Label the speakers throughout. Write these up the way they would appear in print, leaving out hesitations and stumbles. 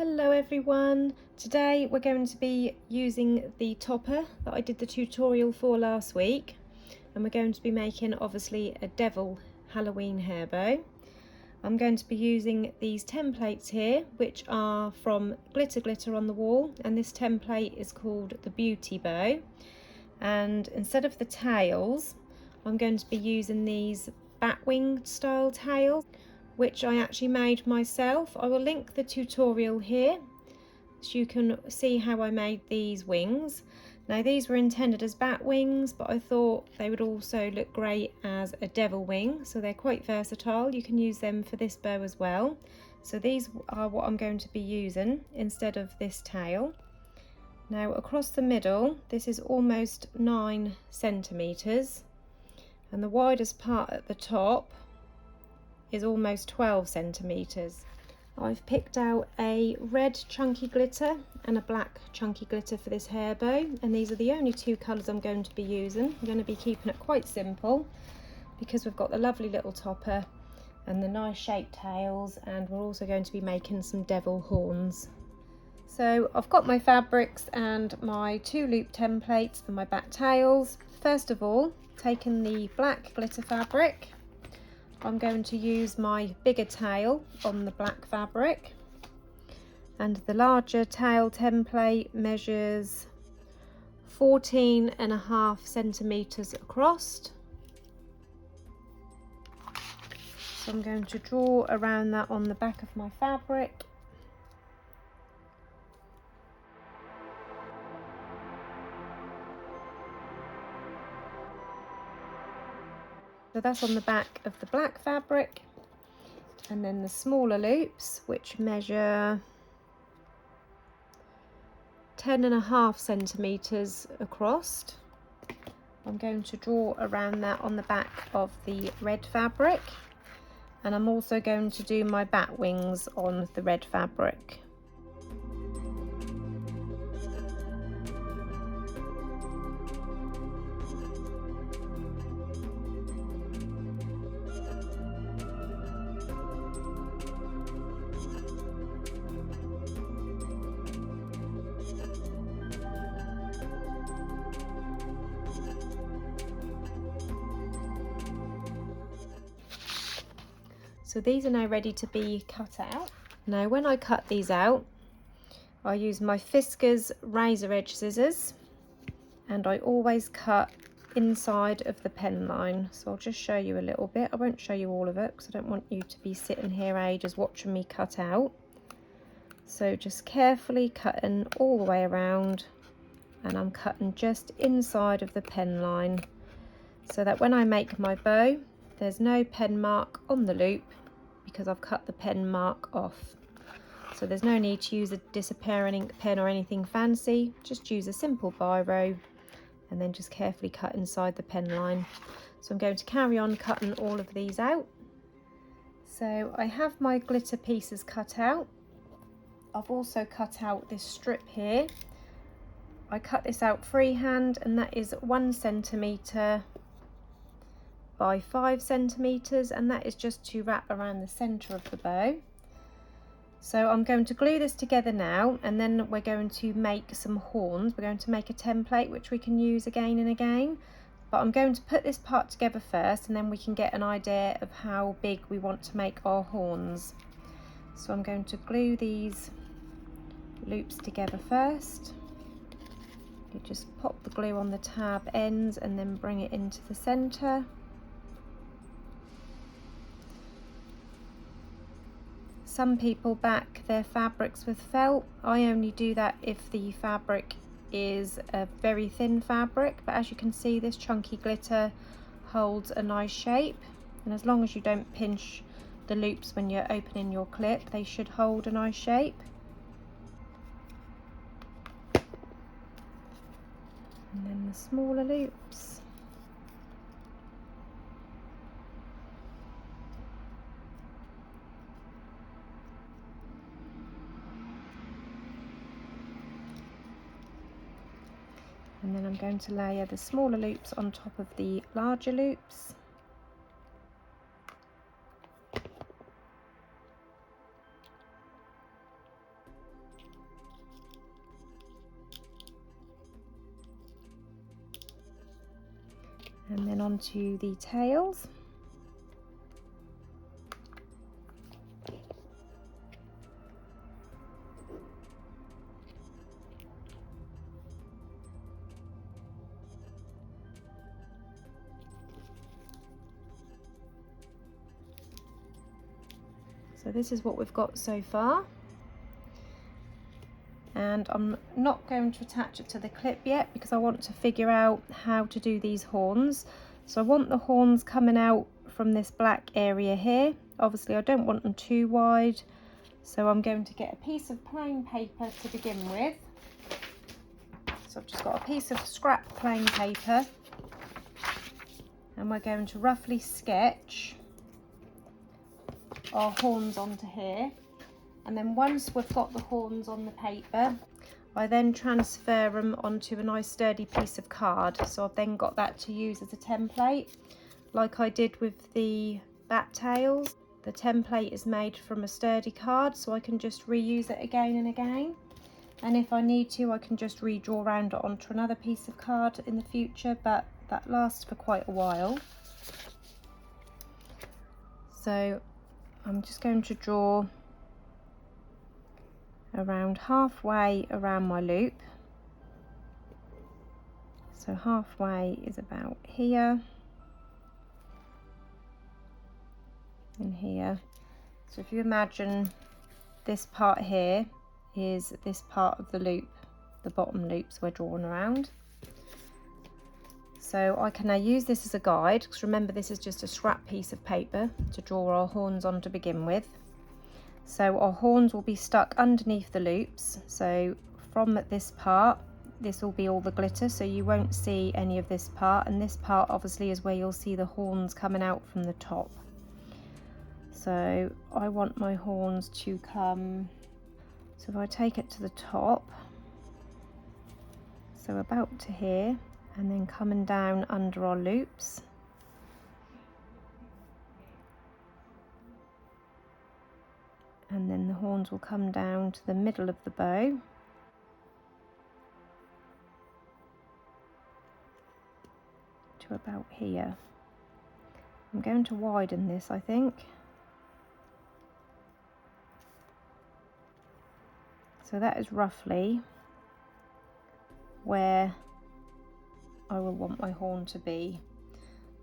Speaker 1: Hello everyone, today we're going to be using the topper that I did the tutorial for last week, and we're going to be making obviously a devil Halloween hair bow. I'm going to be using these templates here, which are from Glitter on the Wall, and this template is called the Beauty Bow. And instead of the tails, I'm going to be using these batwing style tails, which I actually made myself. I will link the tutorial here so you can see how I made these wings. Now these were intended as bat wings, but I thought they would also look great as a devil wing, so they're quite versatile. You can use them for this bow as well. So these are what I'm going to be using instead of this tail. Now across the middle, this is almost 9 centimeters, and the widest part at the top is almost 12 centimeters. I've picked out a red chunky glitter and a black chunky glitter for this hair bow, and these are the only two colours I'm going to be using. I'm going to be keeping it quite simple because we've got the lovely little topper and the nice shaped tails, and we're also going to be making some devil horns. So I've got my fabrics and my 2 loop templates and my bat tails. First of all, taking the black glitter fabric, I'm going to use my bigger tail on the black fabric, and the larger tail template measures 14.5 centimeters across. So I'm going to draw around that on the back of my fabric. So that's on the back of the black fabric, and then the smaller loops, which measure 10.5 centimeters across. I'm going to draw around that on the back of the red fabric, and I'm also going to do my bat wings on the red fabric. So these are now ready to be cut out. Now when I cut these out, I use my Fiskars razor edge scissors, and I always cut inside of the pen line. So I'll just show you a little bit. I won't show you all of it because I don't want you to be sitting here ages watching me cut out. So just carefully cutting all the way around, and I'm cutting just inside of the pen line so that when I make my bow, there's no pen mark on the loop because I've cut the pen mark off. So there's no need to use a disappearing ink pen or anything fancy. Just use a simple biro and then just carefully cut inside the pen line. So I'm going to carry on cutting all of these out. So I have my glitter pieces cut out. I've also cut out this strip here. I cut this out freehand, and that is 1 centimeter by 5 centimeters, and that is just to wrap around the center of the bow. So I'm going to glue this together now, and then we're going to make some horns. We're going to make a template which we can use again and again, but I'm going to put this part together first, and then we can get an idea of how big we want to make our horns. So I'm going to glue these loops together first. You just pop the glue on the tab ends and then bring it into the center. Some people back their fabrics with felt. I only do that if the fabric is a very thin fabric, but as you can see, this chunky glitter holds a nice shape, and as long as you don't pinch the loops when you're opening your clip, they should hold a nice shape. And then the smaller loops. And then I'm going to layer the smaller loops on top of the larger loops. And then onto the tails. So this is what we've got so far. And I'm not going to attach it to the clip yet because I want to figure out how to do these horns. So I want the horns coming out from this black area here. Obviously I don't want them too wide, so I'm going to get a piece of plain paper to begin with. So I've just got a piece of scrap plain paper, and we're going to roughly sketch our horns onto here. And then once we've got the horns on the paper, I then transfer them onto a nice sturdy piece of card. So I've then got that to use as a template, like I did with the bat tails. The template is made from a sturdy card, so I can just reuse it again and again. And if I need to, I can just redraw around it onto another piece of card in the future, but that lasts for quite a while. So I'm just going to draw around halfway around my loop. So halfway is about here and here. So if you imagine this part here is this part of the loop, the bottom loops we're drawing around. So I can now use this as a guide, because remember this is just a scrap piece of paper to draw our horns on to begin with. So our horns will be stuck underneath the loops. So from this part, this will be all the glitter, so you won't see any of this part, and this part obviously is where you'll see the horns coming out from the top. So I want my horns to come, so if I take it to the top, so about to here, and then coming down under our loops. And then the horns will come down to the middle of the bow. To about here. I'm going to widen this, I think. So that is roughly where I will want my horn to be.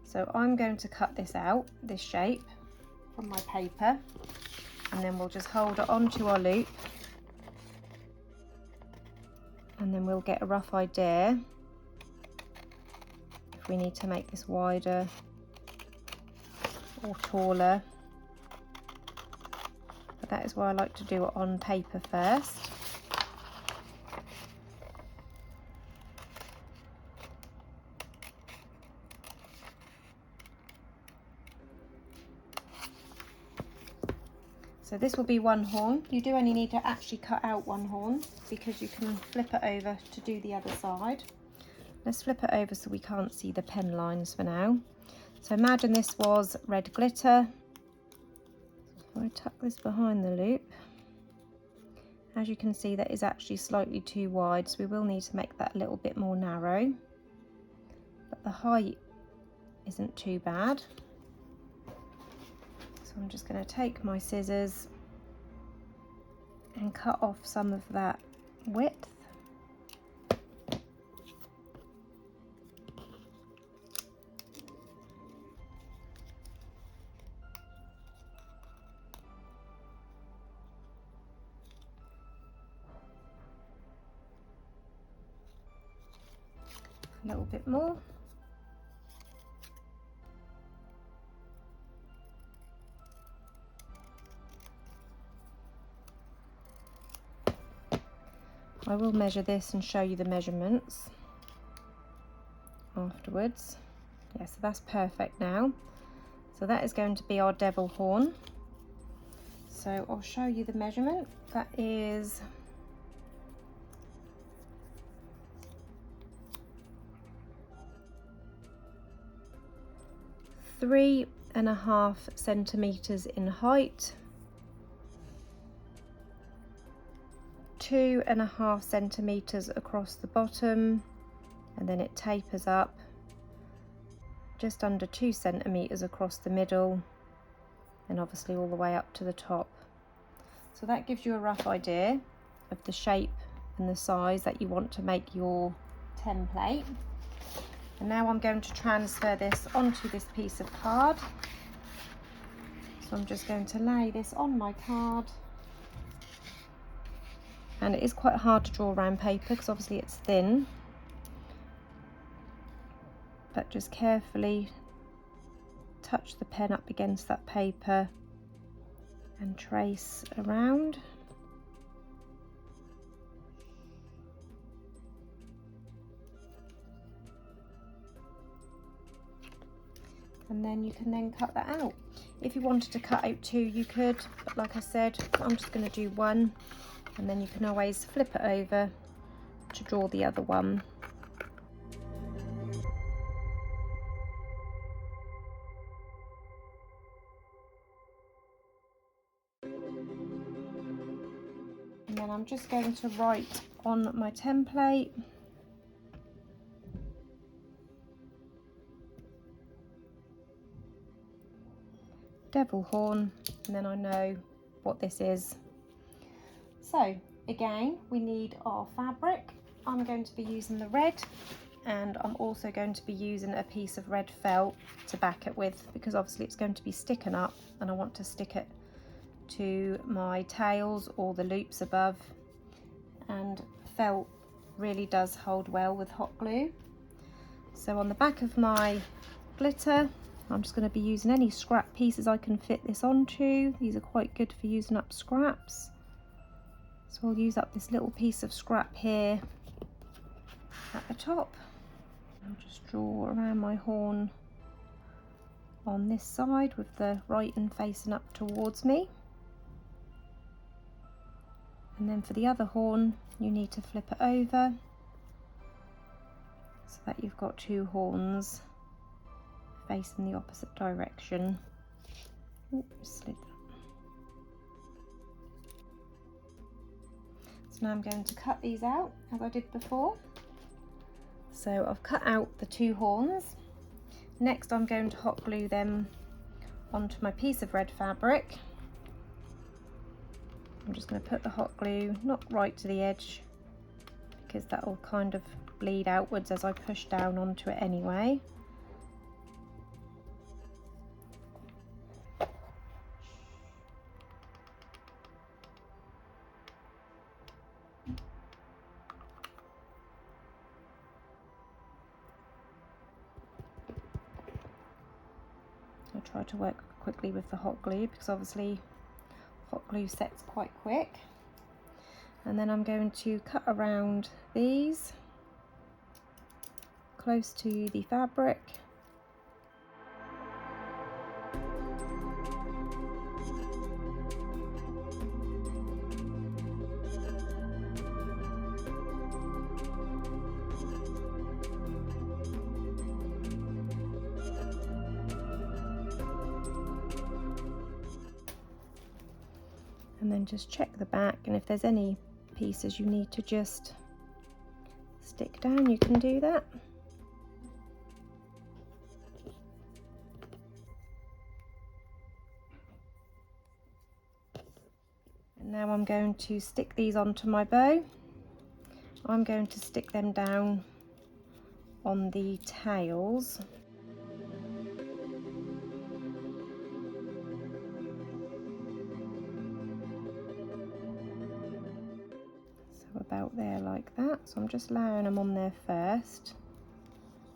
Speaker 1: So I'm going to cut this out, this shape, from my paper, and then we'll just hold it onto our loop, and then we'll get a rough idea if we need to make this wider or taller. But that is why I like to do it on paper first. So this will be one horn. You do only need to actually cut out one horn because you can flip it over to do the other side. Let's flip it over so we can't see the pen lines for now. So imagine this was red glitter. If I tuck this behind the loop, as you can see that is actually slightly too wide, so we will need to make that a little bit more narrow. But the height isn't too bad. So I'm just going to take my scissors and cut off some of that width. A little bit more. I will measure this and show you the measurements afterwards. Yeah, so that's perfect now. So that is going to be our devil horn. So I'll show you the measurement. That is 3.5 centimeters in height, 2.5 centimeters across the bottom, and then it tapers up just under 2 centimeters across the middle, and obviously all the way up to the top. So that gives you a rough idea of the shape and the size that you want to make your template. And now I'm going to transfer this onto this piece of card. So I'm just going to lay this on my card. And it is quite hard to draw around paper because obviously it's thin. But just carefully touch the pen up against that paper and trace around. And then you can then cut that out. If you wanted to cut out 2, you could, but like I said, I'm just going to do 1, and then you can always flip it over to draw the other one. And then I'm just going to write on my template devil horn, and then I know what this is. So again, we need our fabric. I'm going to be using the red, and I'm also going to be using a piece of red felt to back it with, because obviously it's going to be sticking up and I want to stick it to my tails or the loops above, and felt really does hold well with hot glue. So on the back of my glitter, I'm just going to be using any scrap pieces I can fit this onto. These are quite good for using up scraps. So I'll use up this little piece of scrap here at the top. I'll just draw around my horn on this side with the writing facing up towards me. And then for the other horn, you need to flip it over so that you've got 2 horns facing the opposite direction. Ooh, slid that. So now I'm going to cut these out as I did before. So I've cut out the 2 horns. Next I'm going to hot glue them onto my piece of red fabric. I'm just going to put the hot glue not right to the edge, because that will kind of bleed outwards as I push down onto it anyway. I try to work quickly with the hot glue because obviously hot glue sets quite quick. And then I'm going to cut around these close to the fabric. And then just check the back, and if there's any pieces you need to just stick down, you can do that. And now I'm going to stick these onto my bow. I'm going to stick them down on the tails. About there like that. So I'm just layering them on there first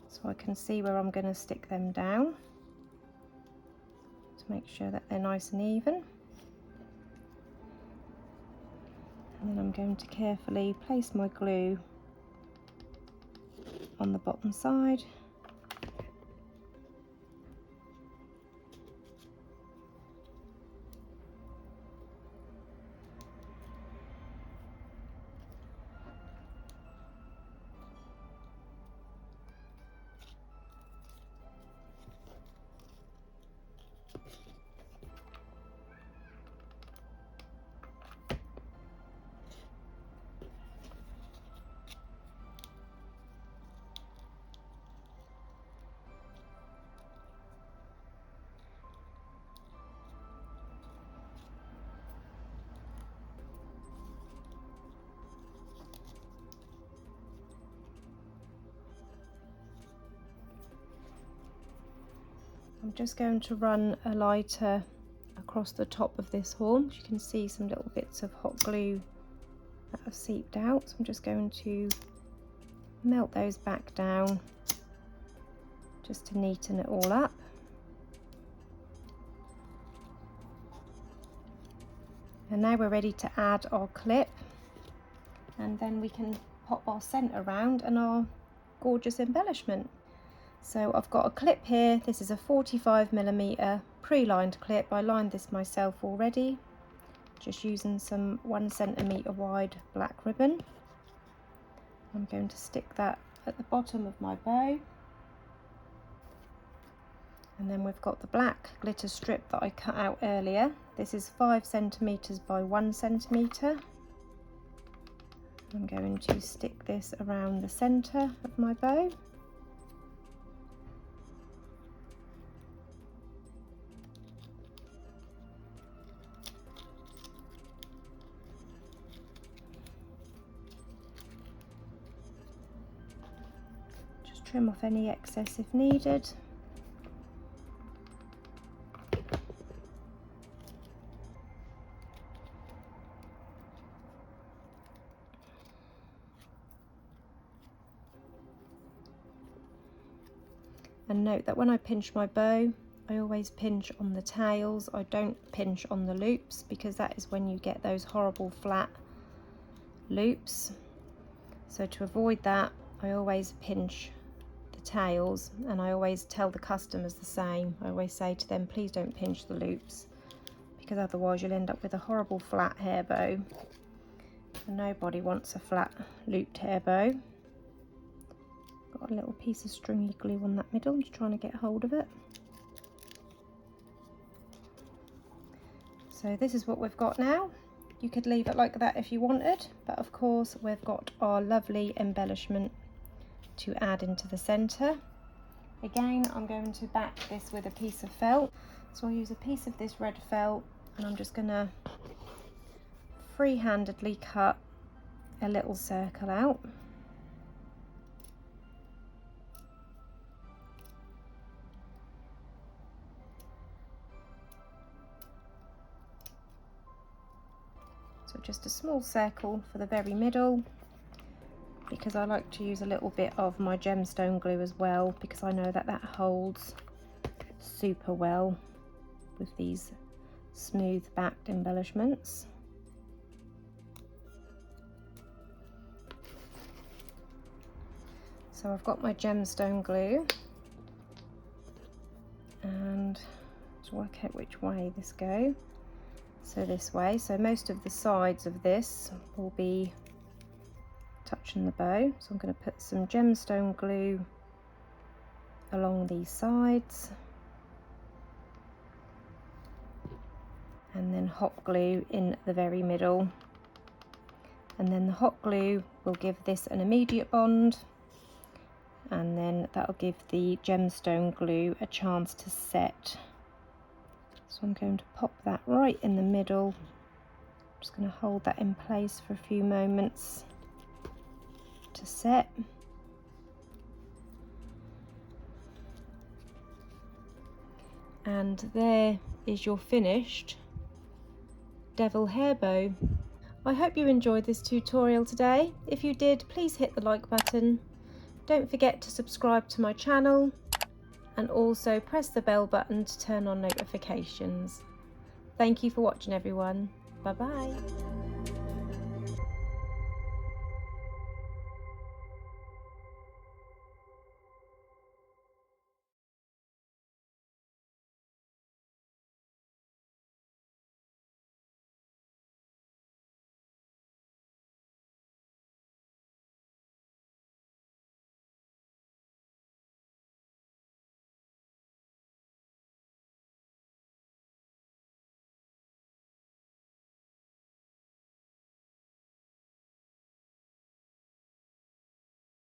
Speaker 1: so I can see where I'm going to stick them down to make sure that they're nice and even. And then I'm going to carefully place my glue on the bottom side. I'm just going to run a lighter across the top of this horn. You can see some little bits of hot glue that have seeped out, so I'm just going to melt those back down just to neaten it all up. And now we're ready to add our clip, and then we can pop our scent around and our gorgeous embellishment. So I've got a clip here. This is a 45mm pre-lined clip. I lined this myself already, just using some 1 centimetre wide black ribbon. I'm going to stick that at the bottom of my bow. And then we've got the black glitter strip that I cut out earlier. This is 5 centimetres by 1 centimetre. I'm going to stick this around the centre of my bow. Just trim off any excess if needed. And note that when I pinch my bow, I always pinch on the tails. I don't pinch on the loops, because that is when you get those horrible flat loops. So to avoid that, I always pinch the tails, and I always tell the customers the same. I always say to them, please don't pinch the loops, because otherwise you'll end up with a horrible flat hair bow. And nobody wants a flat looped hair bow. Got a little piece of stringy glue on that middle. I'm just trying to get hold of it. So this is what we've got now. You could leave it like that if you wanted, but of course we've got our lovely embellishment to add into the centre. Again, I'm going to back this with a piece of felt. So I'll use a piece of this red felt, and I'm just going to free-handedly cut a little circle out. So just a small circle for the very middle, because I like to use a little bit of my gemstone glue as well, because I know that that holds super well with these smooth backed embellishments. So I've got my gemstone glue, and to work out which way this goes. So this way, so most of the sides of this will be touching the bow. So I'm going to put some gemstone glue along these sides, and then hot glue in the very middle, and then the hot glue will give this an immediate bond, and then that'll give the gemstone glue a chance to set. So I'm going to pop that right in the middle. I'm just going to hold that in place for a few moments to set. And there is your finished devil hair bow. I hope you enjoyed this tutorial today. If you did, please hit the like button. Don't forget to subscribe to my channel, and also press the bell button to turn on notifications. Thank you for watching, everyone. Bye bye.